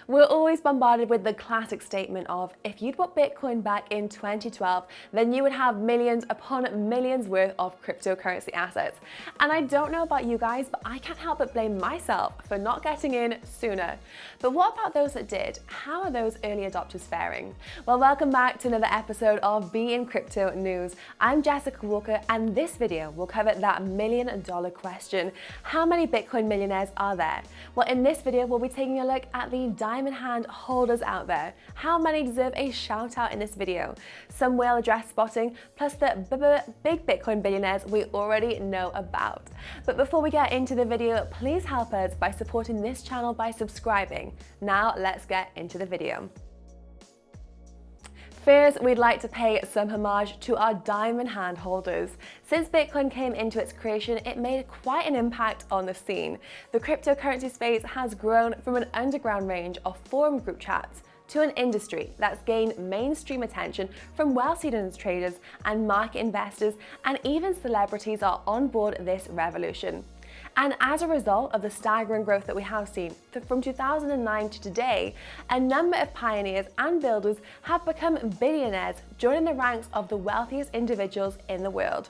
We're always bombarded with the classic statement of, if you'd bought Bitcoin back in 2012, then you would have millions upon millions worth of cryptocurrency assets. And I don't know about you guys, but I can't help but blame myself for not getting in sooner. But what about those that did? How are those early adopters faring? Well, welcome back to another episode of Be in Crypto News. I'm Jessica Walker, and this video will cover that $1 million question. How many Bitcoin millionaires are there? Well, in this video, we'll be taking a look at the diamond hand holders out there. How many deserve a shout out in this video? Some whale address spotting, plus the big Bitcoin billionaires we already know about. But before we get into the video, please help us by supporting this channel by subscribing. Now let's get into the video. First, we'd like to pay some homage to our diamond hand holders. Since Bitcoin came into its creation, it made quite an impact on the scene. The cryptocurrency space has grown from an underground range of forum group chats to an industry that's gained mainstream attention from well-seasoned traders and market investors, and even celebrities are on board this revolution. And as a result of the staggering growth that we have seen from 2009 to today, a number of pioneers and builders have become billionaires, joining the ranks of the wealthiest individuals in the world.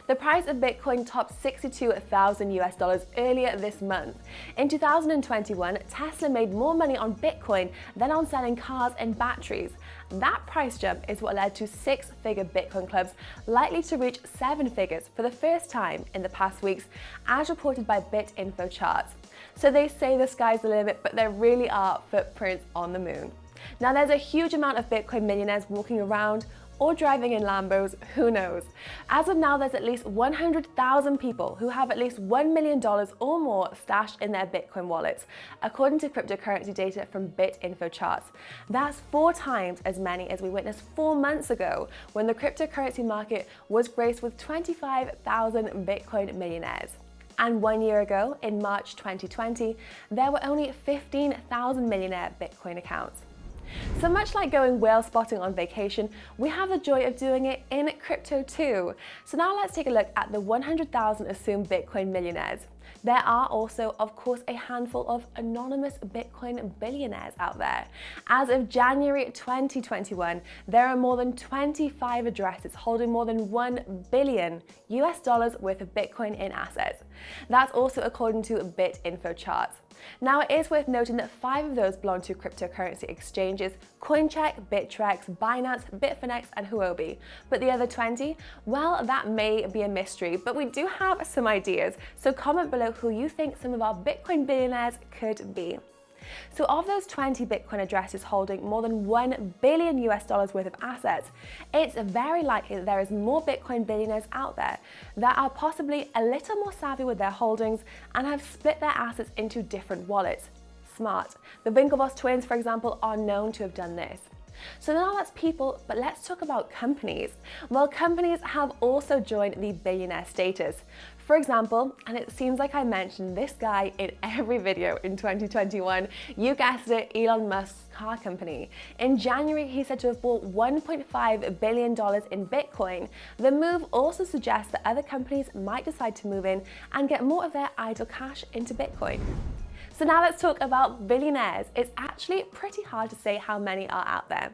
The price of Bitcoin topped $62,000 earlier this month. In 2021, Tesla made more money on Bitcoin than on selling cars and batteries. That price jump is what led to six-figure Bitcoin clubs likely to reach seven figures for the first time in the past weeks, as reported by BitInfo charts. So they say the sky's the limit, but there really are footprints on the moon. Now, there's a huge amount of Bitcoin millionaires walking around or driving in Lambos, who knows? As of now, there's at least 100,000 people who have at least $1 million or more stashed in their Bitcoin wallets, according to cryptocurrency data from BitInfo charts. That's 4 times as many as we witnessed 4 months ago, when the cryptocurrency market was graced with 25,000 Bitcoin millionaires. And 1 year ago, in March 2020, there were only 15,000 millionaire Bitcoin accounts. So much like going whale spotting on vacation, we have the joy of doing it in crypto too. So now let's take a look at the 100,000 assumed Bitcoin millionaires. There are also, of course, a handful of anonymous Bitcoin billionaires out there. As of January 2021, there are more than 25 addresses holding more than $1 billion worth of Bitcoin in assets. That's also according to BitInfo charts. Now, it is worth noting that 5 of those belong to cryptocurrency exchanges: Coincheck, Bittrex, Binance, Bitfinex, and Huobi. But the other 20, well, that may be a mystery, but we do have some ideas. So comment below who you think some of our Bitcoin billionaires could be. So of those 20 Bitcoin addresses holding more than $1 billion worth of assets, it's very likely that there is more Bitcoin billionaires out there that are possibly a little more savvy with their holdings and have split their assets into different wallets. Smart. The Winklevoss twins, for example, are known to have done this. So now that's people, but let's talk about companies. Well, companies have also joined the billionaire status. For example, and it seems like I mentioned this guy in every video in 2021, you guessed it, Elon Musk's car company. In January, he said to have bought $1.5 billion in Bitcoin. The move also suggests that other companies might decide to move in and get more of their idle cash into Bitcoin. So now let's talk about billionaires. It's actually pretty hard to say how many are out there.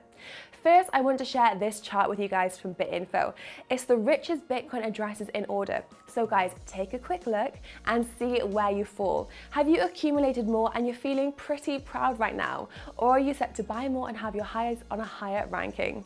First, I want to share this chart with you guys from BitInfo. It's the richest Bitcoin addresses in order. So guys, take a quick look and see where you fall. Have you accumulated more and you're feeling pretty proud right now? Or are you set to buy more and have your highs on a higher ranking?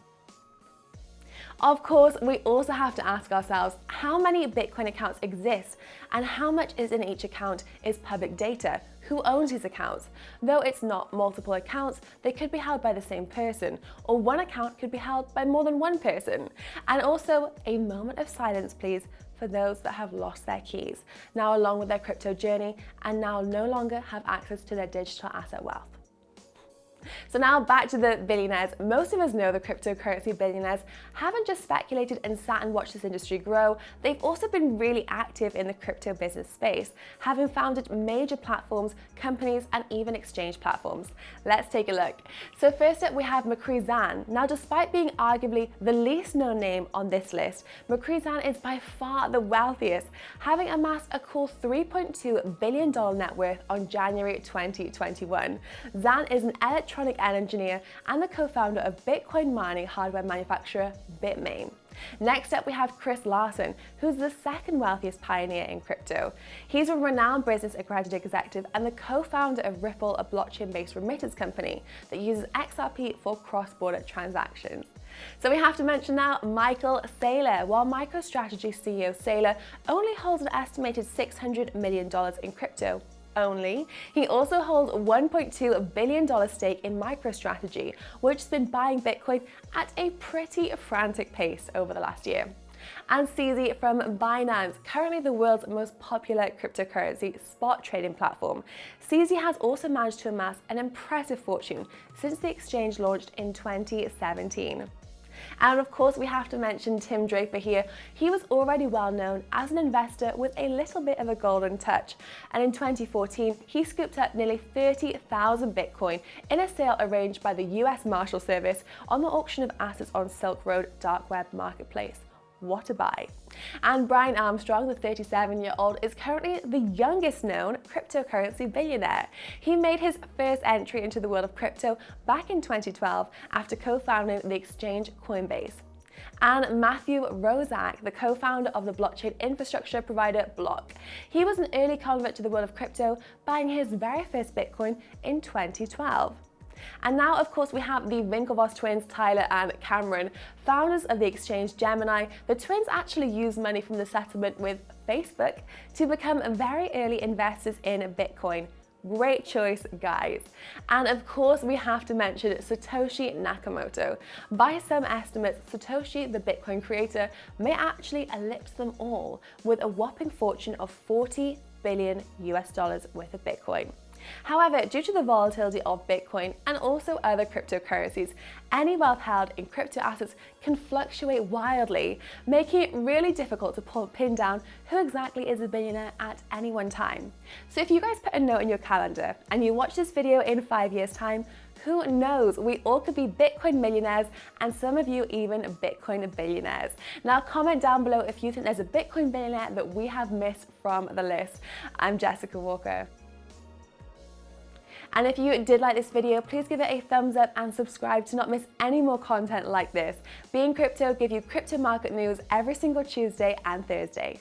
Of course, we also have to ask ourselves how many Bitcoin accounts exist and how much is in each account is public data. Who owns these accounts? Though it's not multiple accounts, they could be held by the same person, or one account could be held by more than one person. And also, a moment of silence, please, for those that have lost their keys, now along with their crypto journey, and now no longer have access to their digital asset wealth. So now back to the billionaires. Most of us know the cryptocurrency billionaires haven't just speculated and sat and watched this industry grow, they've also been really active in the crypto business space, having founded major platforms, companies, and even exchange platforms. Let's take a look. So first up, we have Micree Zhan. Now, despite being arguably the least known name on this list, Micree Zhan is by far the wealthiest, having amassed a cool $3.2 billion net worth on January 2021. Zhan is an electronic engineer and the co-founder of Bitcoin mining hardware manufacturer Bitmain. Next up, we have Chris Larsen, who's the second wealthiest pioneer in crypto. He's a renowned business accredited executive and the co-founder of Ripple, a blockchain-based remittance company that uses XRP for cross-border transactions. So we have to mention now Michael Saylor. While MicroStrategy CEO Saylor only holds an estimated $600 million in crypto, he also holds a $1.2 billion stake in MicroStrategy, which has been buying Bitcoin at a pretty frantic pace over the last year. And CZ from Binance, currently the world's most popular cryptocurrency spot trading platform. CZ has also managed to amass an impressive fortune since the exchange launched in 2017. And of course, we have to mention Tim Draper here. He was already well known as an investor with a little bit of a golden touch. And in 2014, he scooped up nearly 30,000 Bitcoin in a sale arranged by the US Marshal Service on the auction of assets on Silk Road dark web marketplace. What a buy. And Brian Armstrong, the 37-year-old, is currently the youngest known cryptocurrency billionaire. He made his first entry into the world of crypto back in 2012 after co-founding the exchange Coinbase. And Matthew Roszak, the co-founder of the blockchain infrastructure provider Block. He was an early convert to the world of crypto, buying his very first Bitcoin in 2012. And now, of course, we have the Winklevoss twins, Tyler and Cameron, founders of the exchange Gemini. The twins actually used money from the settlement with Facebook to become very early investors in Bitcoin. Great choice, guys. And of course, we have to mention Satoshi Nakamoto. By some estimates, Satoshi, the Bitcoin creator, may actually eclipse them all with a whopping fortune of $40 billion worth of Bitcoin. However, due to the volatility of Bitcoin and also other cryptocurrencies, any wealth held in crypto assets can fluctuate wildly, making it really difficult to pin down who exactly is a billionaire at any one time. So if you guys put a note in your calendar and you watch this video in 5 years' time, who knows, we all could be Bitcoin millionaires and some of you even Bitcoin billionaires. Now comment down below if you think there's a Bitcoin billionaire that we have missed from the list. I'm Jessica Walker. And if you did like this video, please give it a thumbs up and subscribe to not miss any more content like this. Being Crypto give you crypto market news every single Tuesday and Thursday.